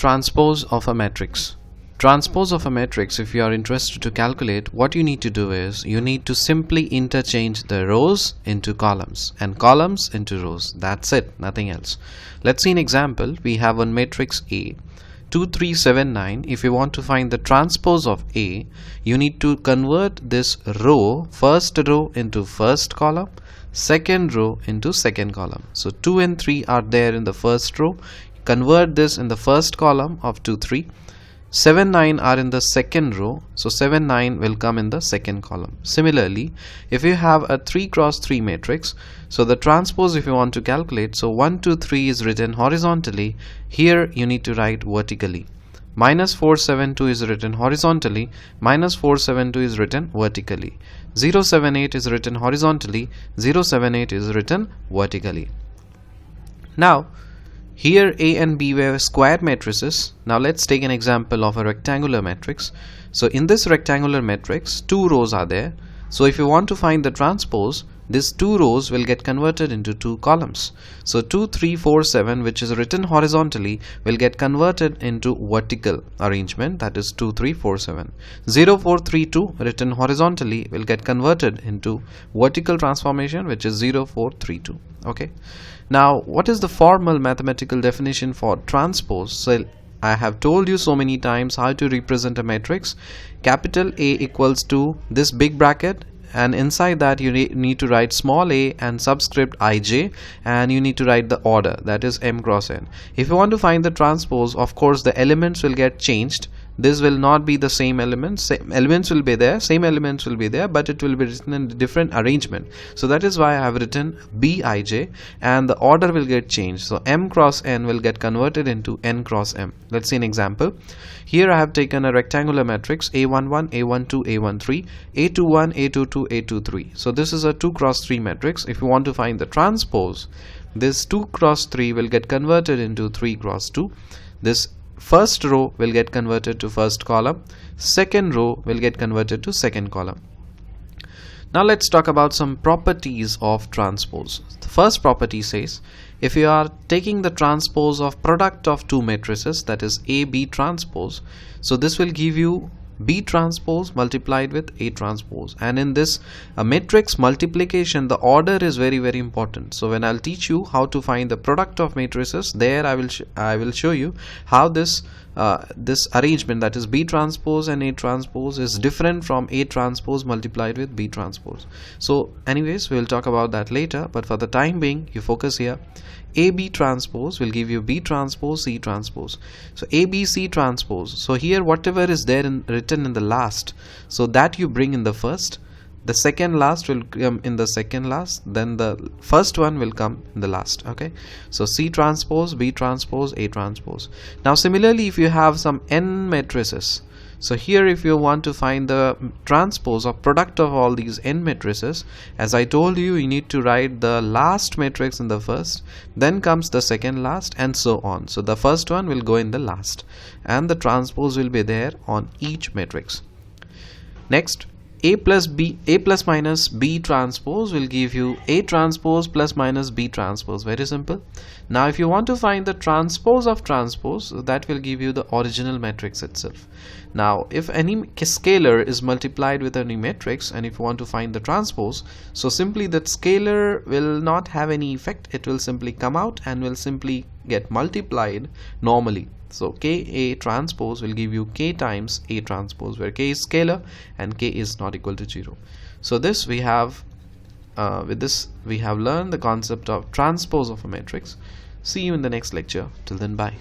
Transpose of a matrix. Transpose of a matrix, if you are interested to calculate, what you need to do is you need to simply interchange the rows into columns and columns into rows. That's it, nothing else. Let's see an example. We have one matrix A 2 3 7 9. If you want to find the transpose of A, you need to convert this row, first row into first column, second row into second column. So 2 and 3 are there in the first row. Convert this in the first column of 2 3. 7 9 are in the second row, so 7 9 will come in the second column. Similarly, if you have a 3 cross 3 matrix, so the transpose, if you want to calculate, so 1 2 3 is written horizontally, here you need to write vertically. Minus 4 7 2 is written horizontally, minus 4 7 2 is written vertically. 0 7 8 is written horizontally, 0 7 8 is written vertically. Now here A and B were square matrices. Now let's take an example of a rectangular matrix. So in this rectangular matrix, 2 rows are there. So if you want to find the transpose, these 2 rows will get converted into 2 columns. So 2 3 4 7, which is written horizontally, will get converted into vertical arrangement, that is 2 3 4 7. 0 4 3 2 written horizontally will get converted into vertical transformation, which is 0 4 3 2. Okay. Now what is the formal mathematical definition for transpose? So I have told you so many times how to represent a matrix. Capital A equals to this big bracket, and inside that you need to write small a and subscript ij, and you need to write the order, that is m cross n. If you want to find the transpose, of course the elements will get changed. This will not be the same elements. Same elements will be there, but it will be written in a different arrangement. So that is why I have written bij, and the order will get changed. So m cross n will get converted into n cross m. Let's see an example. Here I have taken a rectangular matrix a11, a12, a13, a21, a22, a23. So this is a 2 cross 3 matrix. If you want to find the transpose, this 2 cross 3 will get converted into 3 cross 2. This first row will get converted to first column, second row will get converted to second column. Now let's talk about some properties of transpose. The first property says, if you are taking the transpose of product of 2 matrices, that is A B transpose, so this will give you B transpose multiplied with A transpose, and in this matrix multiplication the order is very important. So when I'll teach you how to find the product of matrices, there I will show you how this arrangement, that is B transpose and A transpose, is different from A transpose multiplied with B transpose. So anyways, we'll talk about that later, but for the time being you focus here. AB transpose will give you B transpose, C transpose. So ABC transpose, so here whatever is there written in the last, so that you bring in the first, the second last will come in the second last, then the first one will come in the last. Okay, so C transpose, B transpose, A transpose. Now similarly, if you have some n matrices, so here if you want to find the transpose or product of all these n matrices, as I told you, you need to write the last matrix in the first, then comes the second last, and so on. So the first one will go in the last, and the transpose will be there on each matrix. Next, A plus minus B transpose will give you A transpose plus minus B transpose. Very simple. Now if you want to find the transpose of transpose, that will give you the original matrix itself. Now if any scalar is multiplied with any matrix, and if you want to find the transpose, so simply that scalar will not have any effect. It will simply come out and will simply get multiplied normally. So Ka transpose will give you K times A transpose, where K is scalar and K is not equal to 0. So this we have, with this we have learned the concept of transpose of a matrix. See you in the next lecture. Till then, bye.